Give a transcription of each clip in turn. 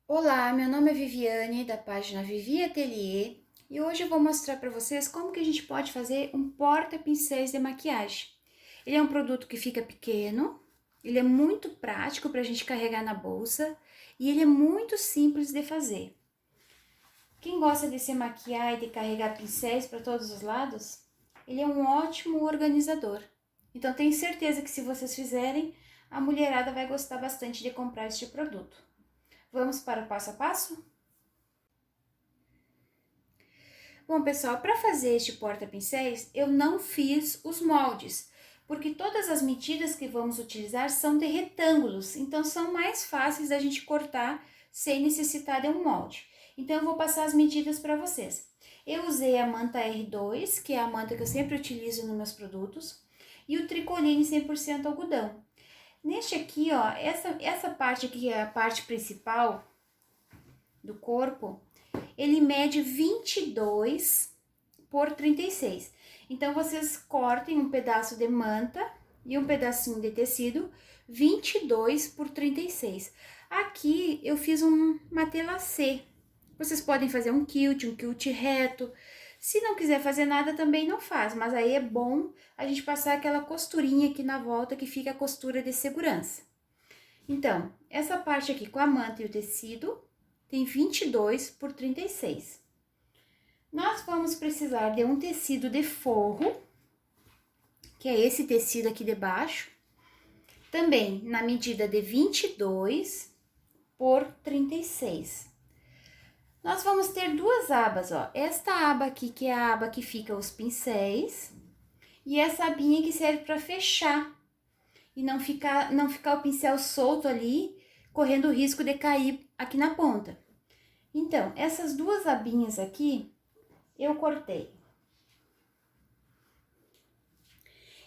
Olá, meu nome é Viviane, da página Vivi Atelier, e hoje eu vou mostrar para vocês como que a gente pode fazer um porta-pincéis de maquiagem. Ele é um produto que fica pequeno, ele é muito prático para a gente carregar na bolsa e ele é muito simples de fazer. Quem gosta de se maquiar e de carregar pincéis para todos os lados, ele é um ótimo organizador. Então tenho certeza que se vocês fizerem, a mulherada vai gostar bastante de comprar este produto. Vamos para o passo a passo? Bom, pessoal, para fazer este porta-pincéis, eu não fiz os moldes, porque todas as medidas que vamos utilizar são de retângulos, então são mais fáceis da gente cortar sem necessitar de um molde. Então, eu vou passar as medidas para vocês. Eu usei a manta R2, que é a manta que eu sempre utilizo nos meus produtos, e o tricoline 100% algodão. Neste aqui, ó, essa parte aqui, que é a parte principal do corpo, ele mede 22 por 36. Então, vocês cortem um pedaço de manta e um pedacinho de tecido 22 por 36. Aqui eu fiz um matelassê. Vocês podem fazer um quilt reto. Se não quiser fazer nada, também não faz, mas aí é bom a gente passar aquela costurinha aqui na volta que fica a costura de segurança. Então, essa parte aqui com a manta e o tecido tem 22 por 36. Nós vamos precisar de um tecido de forro, que é esse tecido aqui de baixo, também na medida de 22 por 36. Nós vamos ter duas abas, ó. Esta aba aqui, que é a aba que fica os pincéis, e essa abinha que serve para fechar e não ficar o pincel solto ali, correndo o risco de cair aqui na ponta. Então, essas duas abinhas aqui, eu cortei.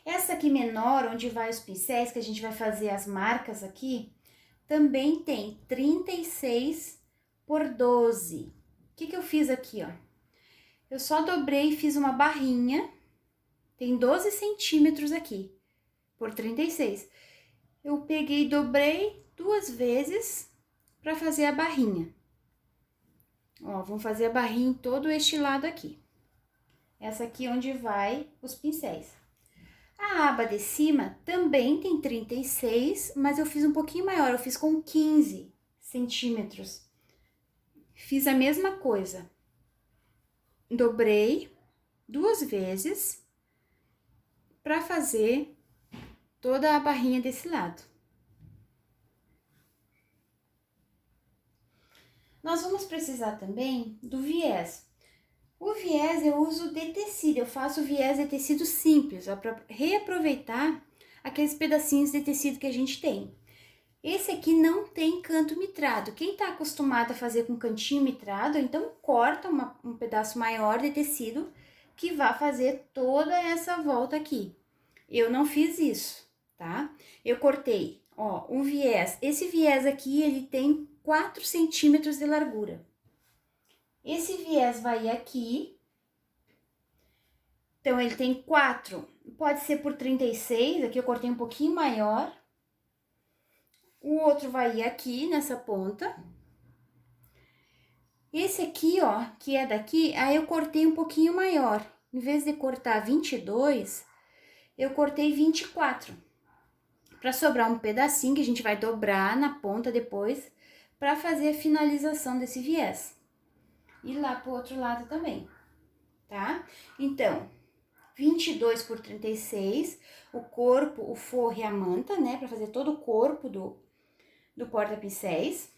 Essa aqui menor, onde vai os pincéis, que a gente vai fazer as marcas aqui, também tem 36 por 12. O que eu fiz aqui, ó? Eu só dobrei e fiz uma barrinha, tem 12 centímetros aqui, por 36. Eu peguei e dobrei duas vezes para fazer a barrinha. Ó, vamos fazer a barrinha em todo este lado aqui. Essa aqui onde vai os pincéis. A aba de cima também tem 36, mas eu fiz um pouquinho maior, eu fiz com 15 centímetros. Fiz a mesma coisa. Dobrei duas vezes para fazer toda a barrinha desse lado. Nós vamos precisar também do viés. O viés eu uso de tecido, eu faço viés de tecido simples, para reaproveitar aqueles pedacinhos de tecido que a gente tem. Esse aqui não tem canto mitrado. Quem tá acostumado a fazer com cantinho mitrado, então corta um pedaço maior de tecido que vai fazer toda essa volta aqui. Eu não fiz isso, tá? Eu cortei, ó, um viés. Esse viés aqui, ele tem 4 centímetros de largura. Esse viés vai aqui. Então, ele tem 4, pode ser por 36, aqui eu cortei um pouquinho maior. O outro vai aqui nessa ponta. Esse aqui, ó, que é daqui, aí eu cortei um pouquinho maior. Em vez de cortar 22, eu cortei 24. Para sobrar um pedacinho que a gente vai dobrar na ponta depois, para fazer a finalização desse viés. E lá pro outro lado também, tá? Então, 22 por 36, o corpo, o forro e a manta, né? Para fazer todo o corpo do porta-pincéis.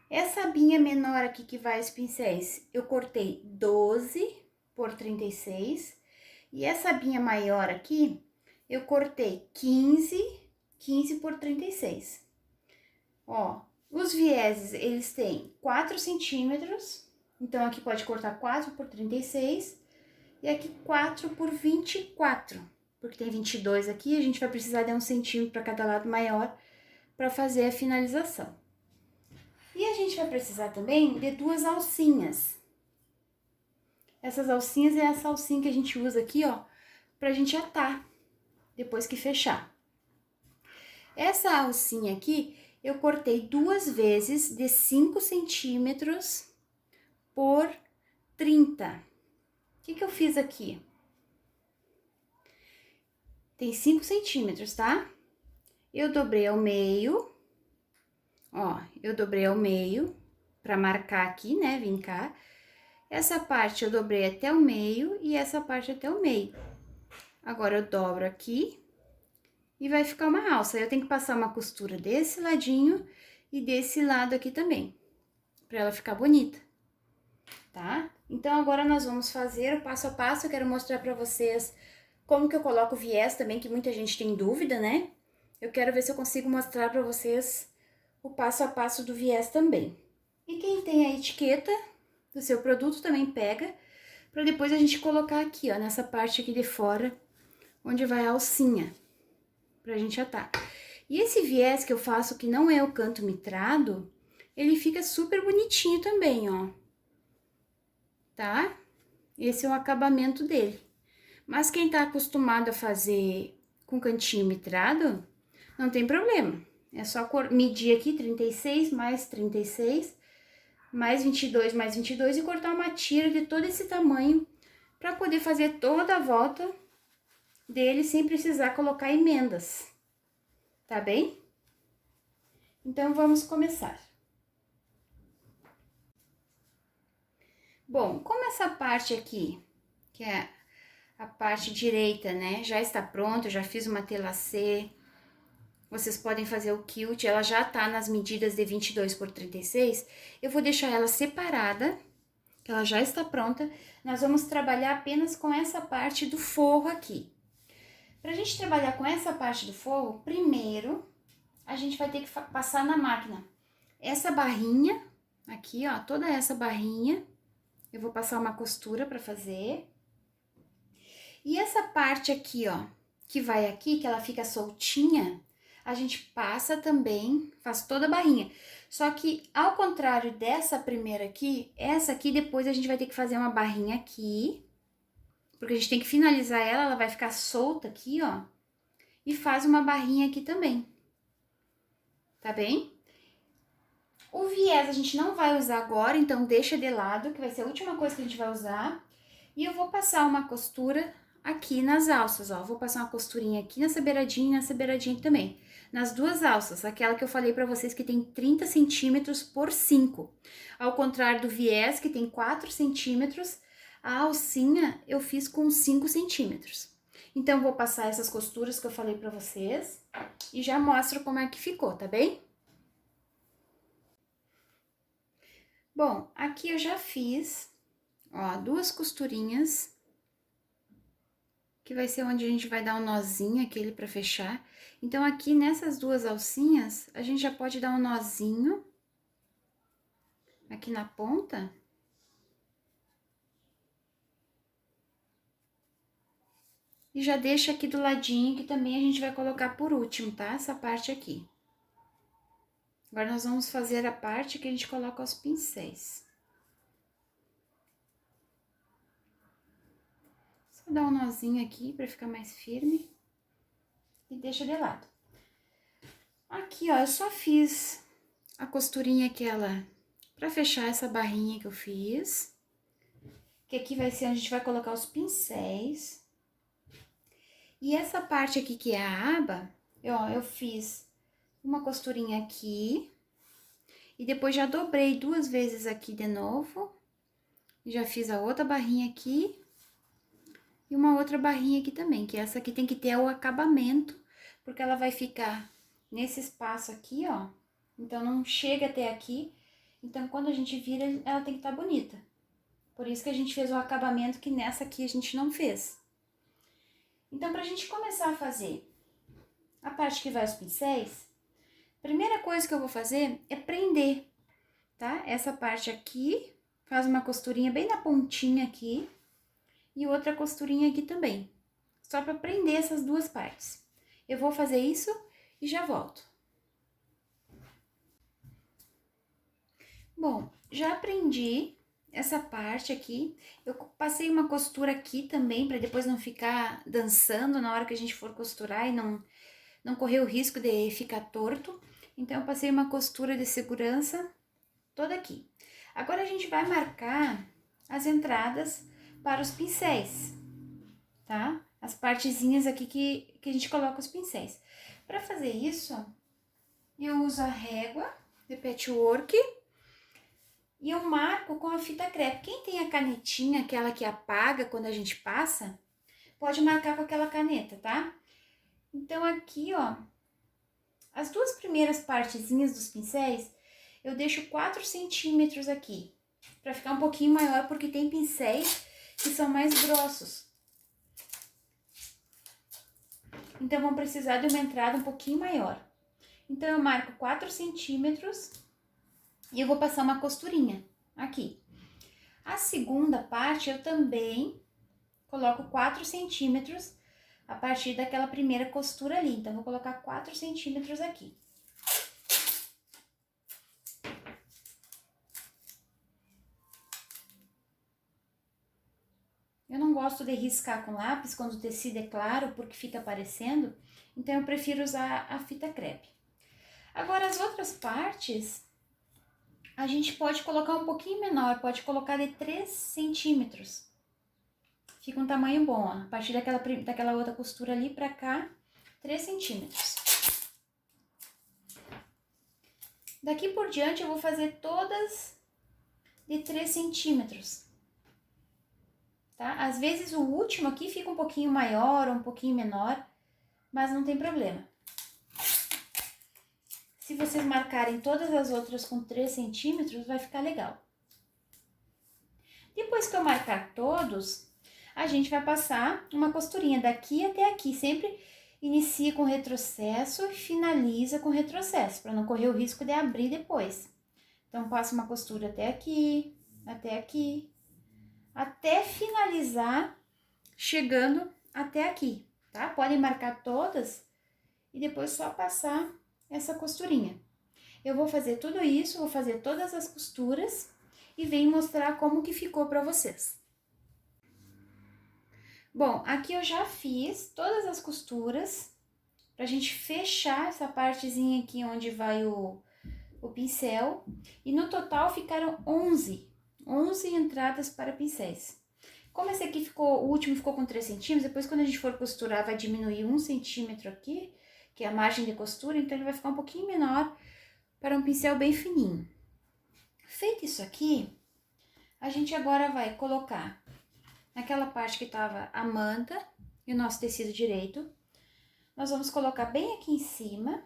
Essa abinha menor aqui que vai os pincéis, eu cortei 12 por 36. E essa abinha maior aqui, eu cortei 15 por 36. Ó, os vieses, eles têm 4 centímetros, então aqui pode cortar 4 por 36 e aqui 4 por 24, porque tem 22 aqui, a gente vai precisar de 1 centímetro para cada lado maior para fazer a finalização. E a gente vai precisar também de duas alcinhas. Essas alcinhas é essa alcinha que a gente usa aqui, ó, pra gente atar depois que fechar. Essa alcinha aqui, eu cortei 2 vezes de 5 centímetros por 30. O que eu fiz aqui? Tem 5 centímetros, tá? Eu dobrei ao meio, ó, eu dobrei ao meio pra marcar aqui, né, vem cá. Essa parte eu dobrei até o meio e essa parte até o meio. Agora, eu dobro aqui e vai ficar uma alça. Eu tenho que passar uma costura desse ladinho e desse lado aqui também, pra ela ficar bonita, tá? Então, agora nós vamos fazer o passo a passo. Eu quero mostrar pra vocês como que eu coloco o viés também, que muita gente tem dúvida, né? Eu quero ver se eu consigo mostrar pra vocês o passo a passo do viés também. E quem tem a etiqueta do seu produto também pega, pra depois a gente colocar aqui, ó, nessa parte aqui de fora, onde vai a alcinha, pra gente atar. E esse viés que eu faço, que não é o canto mitrado, ele fica super bonitinho também, ó. Tá? Esse é o acabamento dele. Mas quem tá acostumado a fazer com cantinho mitrado, não tem problema. É só medir aqui 36 mais 36, mais 22 mais 22 e cortar uma tira de todo esse tamanho para poder fazer toda a volta dele sem precisar colocar emendas. Tá bem? Então, vamos começar. Bom, como essa parte aqui, que é a parte direita, né, já está pronta, eu já fiz uma telacê. Vocês podem fazer o quilt, ela já tá nas medidas de 22 por 36. Eu vou deixar ela separada, que ela já está pronta. Nós vamos trabalhar apenas com essa parte do forro aqui. Pra gente trabalhar com essa parte do forro, primeiro, a gente vai ter que passar na máquina essa barrinha aqui, ó, toda essa barrinha. Eu vou passar uma costura pra fazer. E essa parte aqui, ó, que vai aqui, que ela fica soltinha, a gente passa também, faz toda a barrinha. Só que, ao contrário dessa primeira aqui, essa aqui depois a gente vai ter que fazer uma barrinha aqui, porque a gente tem que finalizar ela, ela vai ficar solta aqui, ó, e faz uma barrinha aqui também, tá bem? O viés a gente não vai usar agora, então deixa de lado, que vai ser a última coisa que a gente vai usar. E eu vou passar uma costura aqui nas alças, ó, vou passar uma costurinha aqui nessa beiradinha e nessa beiradinha também. Nas duas alças, aquela que eu falei pra vocês que tem 30 centímetros por 5. Ao contrário do viés, que tem 4 centímetros, a alcinha eu fiz com 5 centímetros. Então, vou passar essas costuras que eu falei pra vocês e já mostro como é que ficou, tá bem? Bom, aqui eu já fiz, ó, 2 costurinhas, que vai ser onde a gente vai dar um nozinho aquele pra fechar. Então, aqui nessas 2 alcinhas, a gente já pode dar um nozinho aqui na ponta. E já deixa aqui do ladinho, que também a gente vai colocar por último, tá? Essa parte aqui. Agora, nós vamos fazer a parte que a gente coloca os pincéis. Só dar um nozinho aqui pra ficar mais firme. E deixa de lado. Aqui, ó, eu só fiz a costurinha aquela pra fechar essa barrinha que eu fiz. Que aqui vai ser onde a gente vai colocar os pincéis. E essa parte aqui que é a aba, eu fiz uma costurinha aqui. E depois já dobrei 2 vezes aqui de novo. Já fiz a outra barrinha aqui. E uma outra barrinha aqui também, que essa aqui tem que ter o acabamento, porque ela vai ficar nesse espaço aqui, ó. Então, não chega até aqui. Então, quando a gente vira, ela tem que estar bonita. Por isso que a gente fez o acabamento que nessa aqui a gente não fez. Então, pra gente começar a fazer a parte que vai os pincéis, a primeira coisa que eu vou fazer é prender, tá? Essa parte aqui, faz uma costurinha bem na pontinha aqui. E outra costurinha aqui também, só para prender essas 2 partes. Eu vou fazer isso e já volto. Bom, já prendi essa parte aqui. Eu passei uma costura aqui também, para depois não ficar dançando na hora que a gente for costurar e não correr o risco de ficar torto. Então, eu passei uma costura de segurança toda aqui. Agora, a gente vai marcar as entradas para os pincéis, tá? As partezinhas aqui que a gente coloca os pincéis. Para fazer isso, ó, eu uso a régua de patchwork e eu marco com a fita crepe. Quem tem a canetinha, aquela que apaga quando a gente passa, pode marcar com aquela caneta, tá? Então, aqui, ó, as duas primeiras partezinhas dos pincéis, eu deixo 4 centímetros aqui, pra ficar um pouquinho maior, porque tem pincéis que são mais grossos. Então, vão precisar de uma entrada um pouquinho maior. Então, eu marco 4 centímetros e eu vou passar uma costurinha aqui. A segunda parte, eu também coloco 4 centímetros a partir daquela primeira costura ali. Então, vou colocar 4 centímetros aqui. Eu não gosto de riscar com lápis quando o tecido é claro, porque fica aparecendo. Então, eu prefiro usar a fita crepe. Agora, as outras partes, a gente pode colocar um pouquinho menor. Pode colocar de 3 centímetros. Fica um tamanho bom, ó. A partir daquela outra costura ali pra cá, 3 centímetros. Daqui por diante, eu vou fazer todas de 3 centímetros, tá? Às vezes, o último aqui fica um pouquinho maior ou um pouquinho menor, mas não tem problema. Se vocês marcarem todas as outras com 3 centímetros, vai ficar legal. Depois que eu marcar todos, a gente vai passar uma costurinha daqui até aqui. Sempre inicia com retrocesso e finaliza com retrocesso, para não correr o risco de abrir depois. Então, passo uma costura até aqui, até finalizar, chegando até aqui, tá? Podem marcar todas e depois só passar essa costurinha. Eu vou fazer tudo isso, vou fazer todas as costuras e venho mostrar como que ficou para vocês. Bom, aqui eu já fiz todas as costuras pra gente fechar essa partezinha aqui onde vai o pincel. E no total ficaram 11 entradas para pincéis. Como esse aqui ficou, o último ficou com 3 centímetros, depois quando a gente for costurar vai diminuir 1 centímetro aqui, que é a margem de costura, então ele vai ficar um pouquinho menor para um pincel bem fininho. Feito isso aqui, a gente agora vai colocar naquela parte que tava a manta e o nosso tecido direito. Nós vamos colocar bem aqui em cima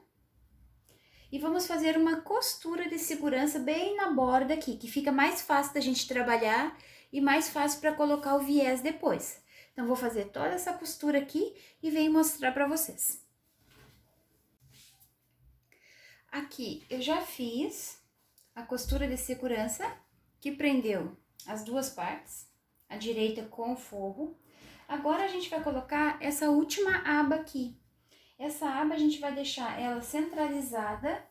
e vamos fazer uma costura de segurança bem na borda aqui, que fica mais fácil da gente trabalhar e mais fácil para colocar o viés depois. Então, vou fazer toda essa costura aqui e venho mostrar para vocês. Aqui, eu já fiz a costura de segurança, que prendeu as duas partes, a direita com o forro. Agora, a gente vai colocar essa última aba aqui. Essa aba, a gente vai deixar ela centralizada.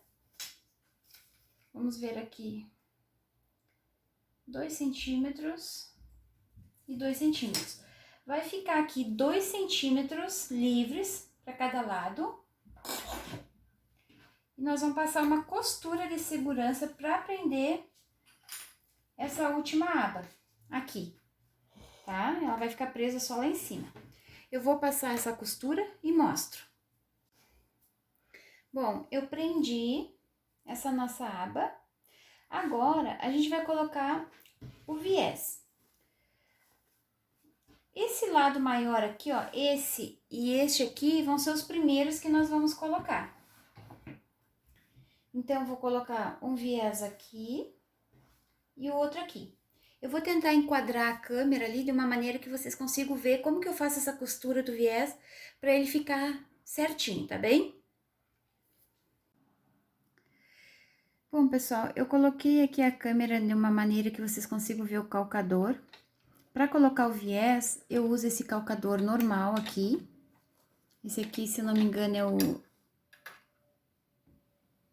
Vamos ver aqui. 2 centímetros e 2 centímetros. Vai ficar aqui 2 centímetros livres para cada lado. E nós vamos passar uma costura de segurança para prender essa última aba aqui, tá? Ela vai ficar presa só lá em cima. Eu vou passar essa costura e mostro. Bom, eu prendi essa nossa aba. Agora, a gente vai colocar o viés. Esse lado maior aqui, ó, esse e este aqui vão ser os primeiros que nós vamos colocar. Então, eu vou colocar um viés aqui e o outro aqui. Eu vou tentar enquadrar a câmera ali de uma maneira que vocês consigam ver como que eu faço essa costura do viés para ele ficar certinho, tá bem? Bom, pessoal, eu coloquei aqui a câmera de uma maneira que vocês consigam ver o calcador. Para colocar o viés, eu uso esse calcador normal aqui. Esse aqui, se não me engano,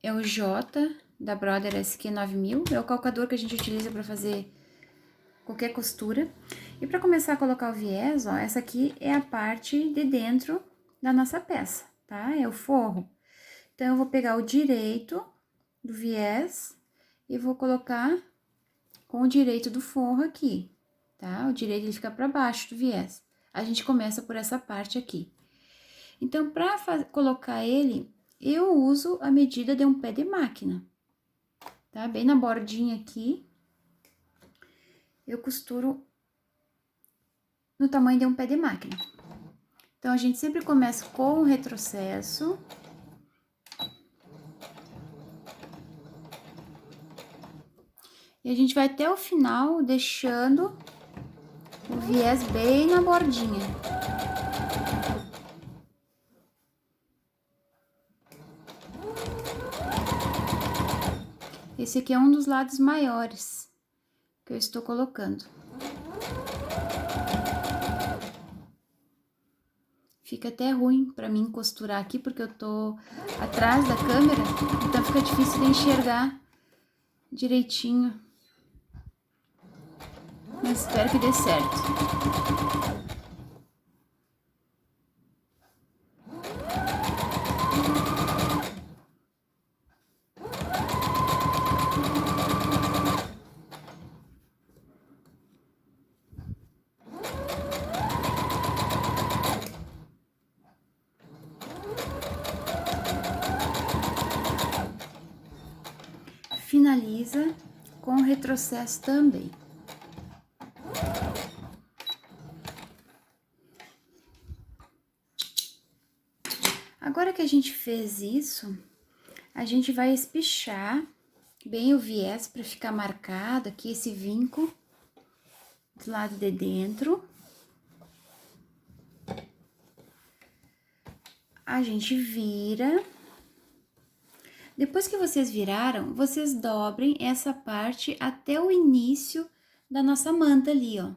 é o J da Brother SQ9000. É o calcador que a gente utiliza para fazer qualquer costura. E para começar a colocar o viés, ó, essa aqui é a parte de dentro da nossa peça, tá? É o forro. Então, eu vou pegar o direito do viés e vou colocar com o direito do forro aqui, tá? O direito ele fica para baixo do viés. A gente começa por essa parte aqui. Então, para colocar ele, eu uso a medida de um pé de máquina, tá? Bem na bordinha aqui, eu costuro no tamanho de um pé de máquina. Então, a gente sempre começa com o retrocesso. E a gente vai até o final, deixando o viés bem na bordinha. Esse aqui é um dos lados maiores que eu estou colocando. Fica até ruim pra mim costurar aqui, porque eu tô atrás da câmera, então fica difícil de enxergar direitinho. Mas espero que dê certo. Finaliza com o retrocesso também. Agora que a gente fez isso, a gente vai espichar bem o viés para ficar marcado aqui esse vinco do lado de dentro. A gente vira. Depois que vocês viraram, vocês dobrem essa parte até o início da nossa manta ali, ó.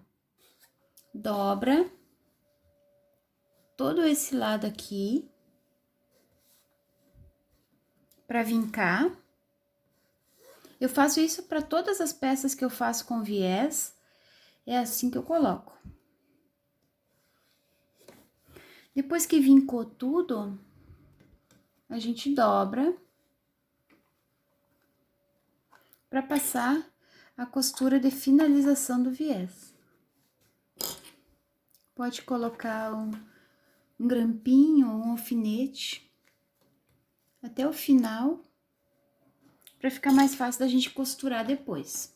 Dobra todo esse lado aqui para vincar. Eu faço isso para todas as peças que eu faço com viés, é assim que eu coloco. Depois que vincou tudo, a gente dobra para passar a costura de finalização do viés. Pode colocar um grampinho ou um alfinete até o final, para ficar mais fácil da gente costurar depois.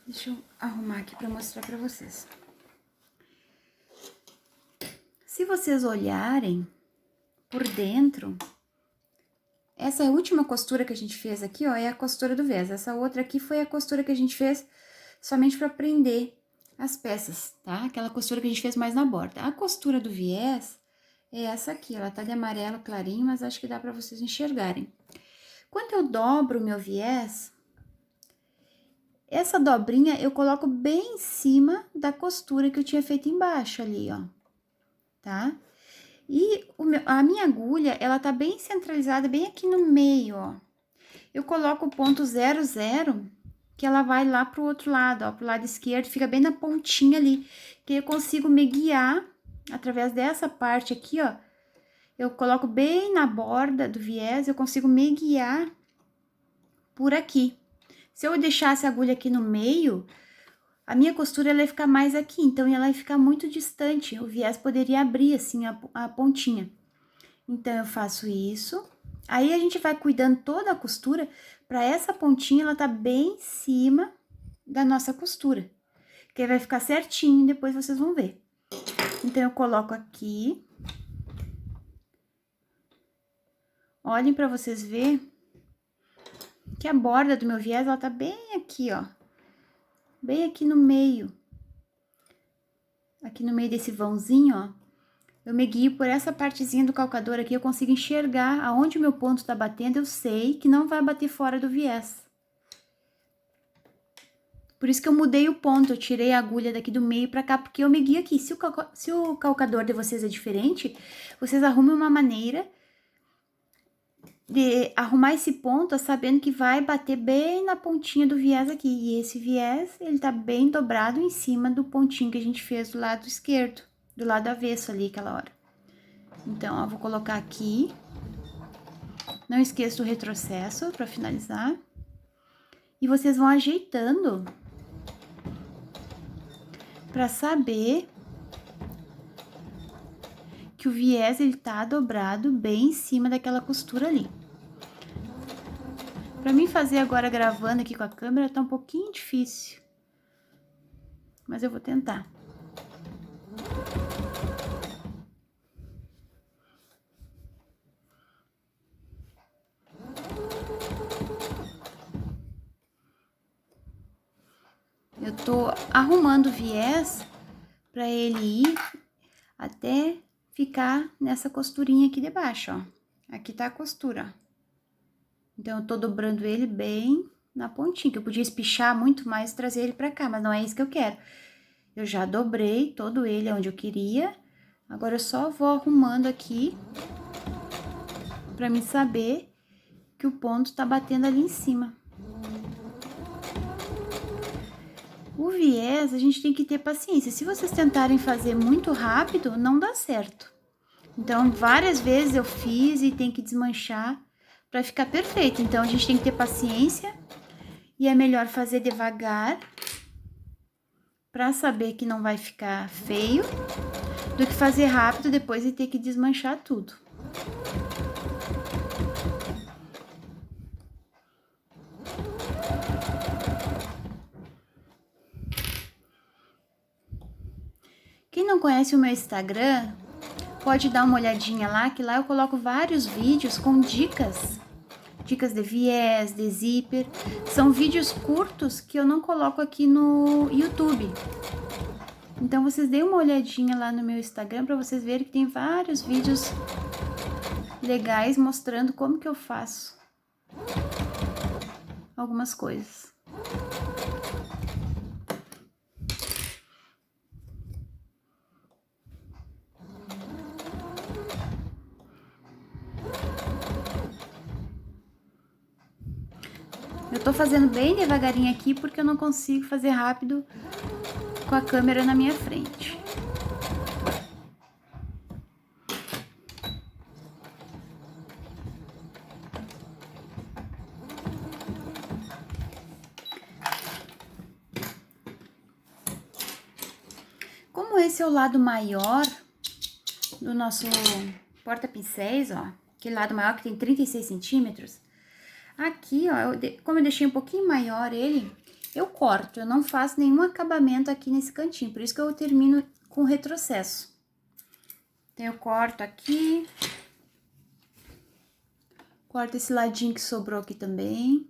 Deixa eu arrumar aqui para mostrar para vocês. Se vocês olharem por dentro, essa última costura que a gente fez aqui, ó, é a costura do viés. Essa outra aqui foi a costura que a gente fez somente para prender as peças, tá? Aquela costura que a gente fez mais na borda. A costura do viés é essa aqui, ela tá de amarelo clarinho, mas acho que dá para vocês enxergarem. Quando eu dobro o meu viés, essa dobrinha eu coloco bem em cima da costura que eu tinha feito embaixo ali, ó, tá? E a minha agulha, ela tá bem centralizada, bem aqui no meio, ó. Eu coloco o ponto 00, que ela vai lá pro outro lado, ó, pro lado esquerdo, fica bem na pontinha ali, que eu consigo me guiar através dessa parte aqui, ó. Eu coloco bem na borda do viés, eu consigo me guiar por aqui. Se eu deixasse a agulha aqui no meio, a minha costura ela ia ficar mais aqui, então ela ia ficar muito distante, o viés poderia abrir assim a pontinha. Então, eu faço isso, aí a gente vai cuidando toda a costura para essa pontinha ela tá bem em cima da nossa costura, que aí vai ficar certinho, depois vocês vão ver. Então, eu coloco aqui, olhem para vocês verem que a borda do meu viés, ela tá bem aqui, ó. Bem aqui no meio. Aqui no meio desse vãozinho, ó. Eu me guio por essa partezinha do calcador aqui, eu consigo enxergar aonde o meu ponto tá batendo, eu sei que não vai bater fora do viés. Por isso que eu mudei o ponto, eu tirei a agulha daqui do meio pra cá, porque eu me guio aqui. Se o calcador de vocês é diferente, vocês arrumem uma maneira de arrumar esse ponto sabendo que vai bater bem na pontinha do viés aqui. E esse viés, ele tá bem dobrado em cima do pontinho que a gente fez do lado esquerdo, do lado avesso ali, aquela hora. Então, ó, vou colocar aqui. Não esqueça do retrocesso para finalizar. E vocês vão ajeitando para saber que o viés ele tá dobrado bem em cima daquela costura ali. Para mim fazer agora gravando aqui com a câmera tá um pouquinho difícil, mas eu vou tentar. Eu tô arrumando o viés para ele ir até ficar nessa costurinha aqui de baixo, ó. Aqui tá a costura, ó. Então, eu tô dobrando ele bem na pontinha, que eu podia espichar muito mais e trazer ele pra cá, mas não é isso que eu quero. Eu já dobrei todo ele onde eu queria, agora eu só vou arrumando aqui pra mim saber que o ponto tá batendo ali em cima. O viés, a gente tem que ter paciência. Se vocês tentarem fazer muito rápido, não dá certo. Então, várias vezes eu fiz e tem que desmanchar para ficar perfeito. Então, a gente tem que ter paciência e é melhor fazer devagar para saber que não vai ficar feio do que fazer rápido depois e ter que desmanchar tudo. Quem não conhece o meu Instagram, pode dar uma olhadinha lá, que lá eu coloco vários vídeos com dicas de viés, de zíper. São vídeos curtos que eu não coloco aqui no YouTube. Então, vocês deem uma olhadinha lá no meu Instagram para vocês verem que tem vários vídeos legais mostrando como que eu faço algumas coisas. Eu tô fazendo bem devagarinho aqui porque eu não consigo fazer rápido com a câmera na minha frente. Como esse é o lado maior do nosso porta-pincéis, ó, aquele lado maior que tem 36 centímetros, aqui, ó, como eu deixei um pouquinho maior ele, eu corto, eu não faço nenhum acabamento aqui nesse cantinho, por isso que eu termino com retrocesso. Então, eu corto aqui, corto esse ladinho que sobrou aqui também.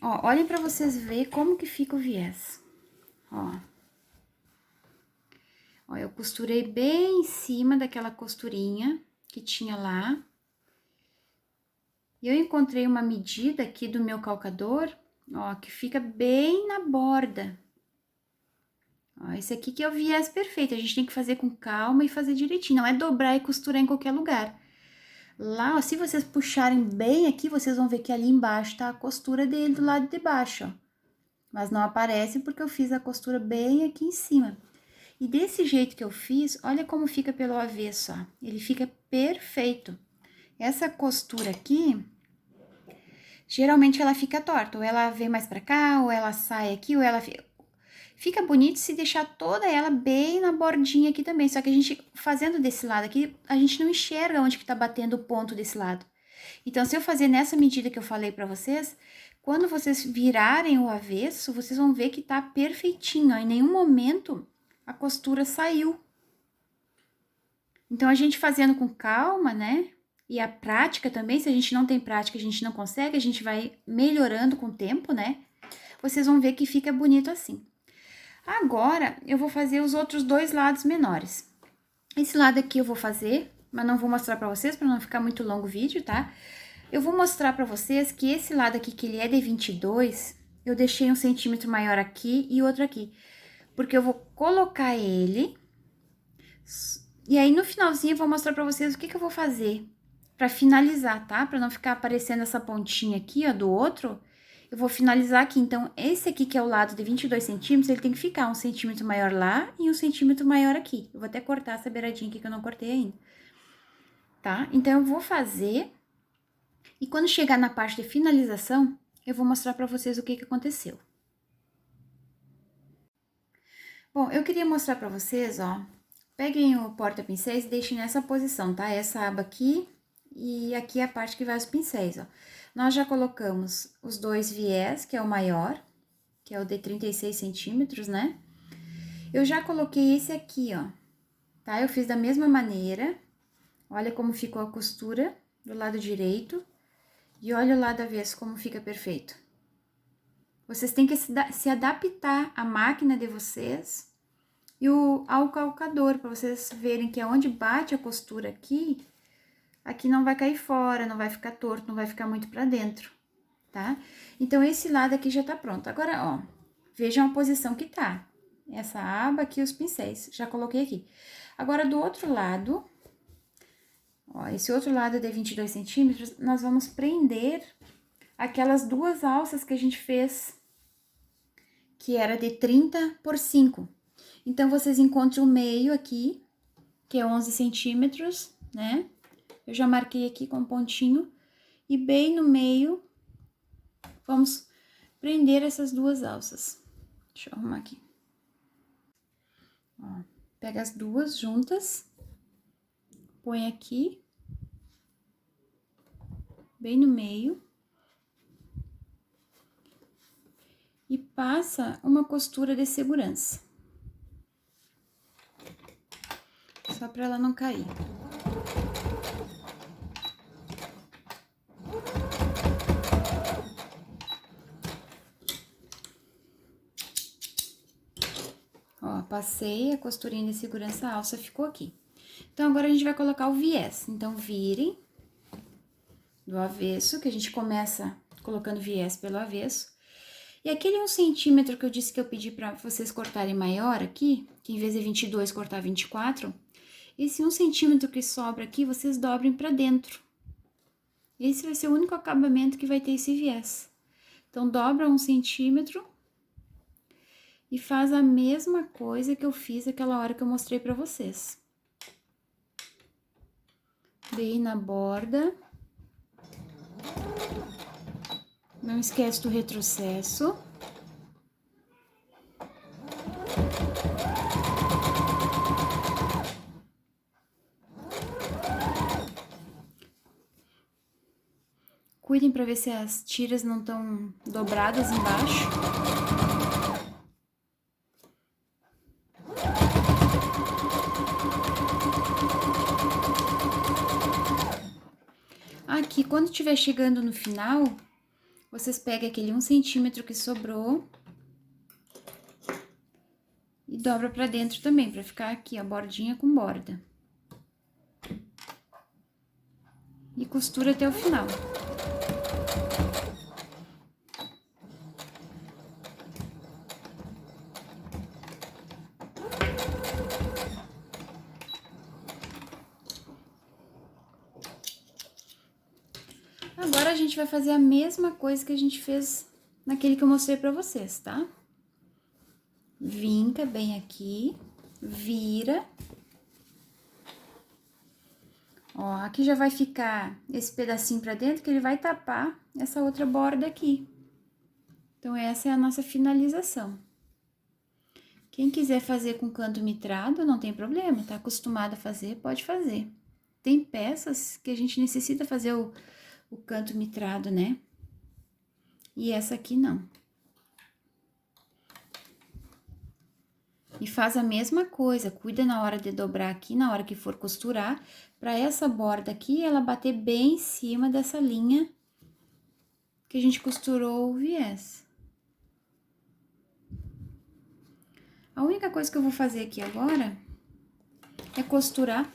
Ó, olhem pra vocês verem como que fica o viés, ó. Ó, eu costurei bem em cima daquela costurinha que tinha lá. E eu encontrei uma medida aqui do meu calcador, ó, que fica bem na borda. Ó, esse aqui que é o viés perfeito, a gente tem que fazer com calma e fazer direitinho, não é dobrar e costurar em qualquer lugar. Lá, ó, se vocês puxarem bem aqui, vocês vão ver que ali embaixo tá a costura dele do lado de baixo, ó. Mas não aparece porque eu fiz a costura bem aqui em cima. E desse jeito que eu fiz, olha como fica pelo avesso, ó. Ele fica perfeito. Essa costura aqui, geralmente ela fica torta. Ou ela vem mais pra cá, ou ela sai aqui, ou ela... Fica bonito se deixar toda ela bem na bordinha aqui também. Só que a gente, fazendo desse lado aqui, a gente não enxerga onde que tá batendo o ponto desse lado. Então, se eu fazer nessa medida que eu falei pra vocês, quando vocês virarem o avesso, vocês vão ver que tá perfeitinho, ó. Em nenhum momento a costura saiu. Então, a gente fazendo com calma, né? E a prática também, se a gente não tem prática, a gente não consegue, a gente vai melhorando com o tempo, né? Vocês vão ver que fica bonito assim. Agora, eu vou fazer os outros dois lados menores. Esse lado aqui eu vou fazer, mas não vou mostrar pra vocês, pra não ficar muito longo o vídeo, tá? Eu vou mostrar pra vocês que esse lado aqui, que ele é de 22, eu deixei 1 centímetro maior aqui e outro aqui. Porque eu vou colocar ele E aí, no finalzinho, eu vou mostrar pra vocês o que que eu vou fazer pra finalizar, tá? Pra não ficar aparecendo essa pontinha aqui, ó, do outro. Eu vou finalizar aqui. Então, esse aqui, que é o lado de 22 centímetros, ele tem que ficar 1 centímetro maior lá e 1 centímetro maior aqui. Eu vou até cortar essa beiradinha aqui que eu não cortei ainda, tá? Então, eu vou fazer. E quando chegar na parte de finalização, eu vou mostrar pra vocês o que que aconteceu. Bom, eu queria mostrar pra vocês, ó. Peguem o porta-pincéis e deixem nessa posição, tá? Essa aba aqui e aqui a parte que vai os pincéis, ó. Nós já colocamos os dois viés, que é o maior, que é o de 36 centímetros, né? Eu já coloquei esse aqui, ó, tá? Eu fiz da mesma maneira. Olha como ficou a costura do lado direito. E olha o lado avesso como fica perfeito. Vocês têm que se adaptar à máquina de vocês e ao calcador, para vocês verem que aonde bate a costura aqui, aqui não vai cair fora, não vai ficar torto, não vai ficar muito para dentro, tá? Então, esse lado aqui já tá pronto. Agora, ó, vejam a posição que tá. Essa aba aqui, os pincéis, já coloquei aqui. Agora, do outro lado, ó, esse outro lado de 22 centímetros, nós vamos prender aquelas duas alças que a gente fez, que era de 30 por 5. Então, vocês encontram o meio aqui, que é 11 centímetros, né? Eu já marquei aqui com um pontinho. E bem no meio, vamos prender essas duas alças. Deixa eu arrumar aqui. Ó, pega as duas juntas, põe aqui, bem no meio. E passa uma costura de segurança. Só para ela não cair. Ó, passei a costurinha de segurança, a alça ficou aqui. Então, agora a gente vai colocar o viés. Então, virem do avesso, que a gente começa colocando viés pelo avesso. E aquele 1 centímetro que eu disse que eu pedi pra vocês cortarem maior aqui, que em vez de 22, cortar 24, esse 1 centímetro que sobra aqui, vocês dobrem pra dentro. Esse vai ser o único acabamento que vai ter esse viés. Então, dobra 1 centímetro e faz a mesma coisa que eu fiz aquela hora que eu mostrei pra vocês. Bem na borda. Não esquece do retrocesso. Cuidem para ver se as tiras não estão dobradas embaixo. Aqui, quando estiver chegando no final, vocês pegam aquele 1 centímetro que sobrou e dobra pra dentro também, pra ficar aqui, ó, bordinha com borda. E costura até o final. Agora, a gente vai fazer a mesma coisa que a gente fez naquele que eu mostrei pra vocês, tá? Vinca bem aqui, vira. Ó, aqui já vai ficar esse pedacinho pra dentro, que ele vai tapar essa outra borda aqui. Então, essa é a nossa finalização. Quem quiser fazer com canto mitrado, não tem problema, tá acostumado a fazer, pode fazer. Tem peças que a gente necessita fazer o canto mitrado, né? E essa aqui não. E faz a mesma coisa, cuida na hora de dobrar aqui, na hora que for costurar, pra essa borda aqui, ela bater bem em cima dessa linha que a gente costurou o viés. A única coisa que eu vou fazer aqui agora é costurar.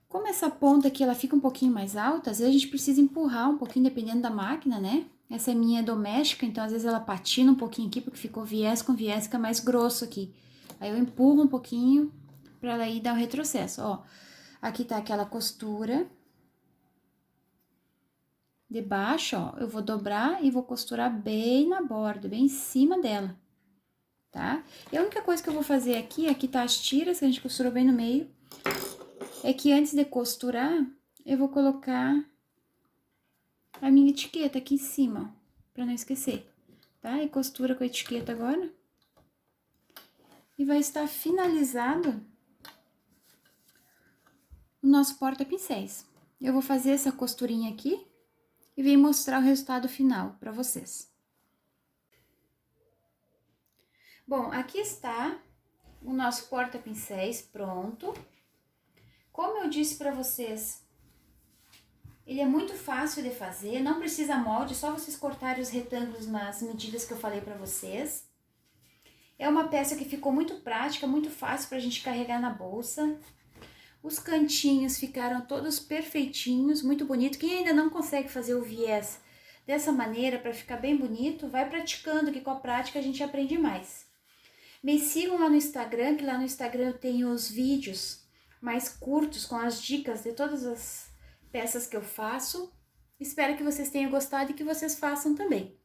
Como essa ponta aqui, ela fica um pouquinho mais alta, às vezes a gente precisa empurrar um pouquinho, dependendo da máquina, né? Essa é minha doméstica, então às vezes ela patina um pouquinho aqui, porque ficou viés com viés, fica mais grosso aqui. Aí eu empurro um pouquinho pra ela ir dar o retrocesso, ó. Aqui tá aquela costura de baixo, ó. Eu vou dobrar e vou costurar bem na borda, bem em cima dela, tá? E a única coisa que eu vou fazer aqui tá as tiras que a gente costurou bem no meio, é que antes de costurar, eu vou colocar a minha etiqueta aqui em cima, ó, pra não esquecer, tá? E costura com a etiqueta agora. E vai estar finalizado o nosso porta-pincéis. Eu vou fazer essa costurinha aqui e venho mostrar o resultado final pra vocês. Bom, aqui está o nosso porta-pincéis pronto. Como eu disse pra vocês, ele é muito fácil de fazer, não precisa molde, só vocês cortarem os retângulos nas medidas que eu falei pra vocês. É uma peça que ficou muito prática, muito fácil pra gente carregar na bolsa. Os cantinhos ficaram todos perfeitinhos, muito bonito. Quem ainda não consegue fazer o viés dessa maneira para ficar bem bonito, vai praticando, que com a prática a gente aprende mais. Me sigam lá no Instagram, que lá no Instagram eu tenho os vídeos mais curtos com as dicas de todas as peças que eu faço. Espero que vocês tenham gostado e que vocês façam também.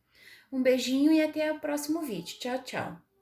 Um beijinho e até o próximo vídeo. Tchau, tchau!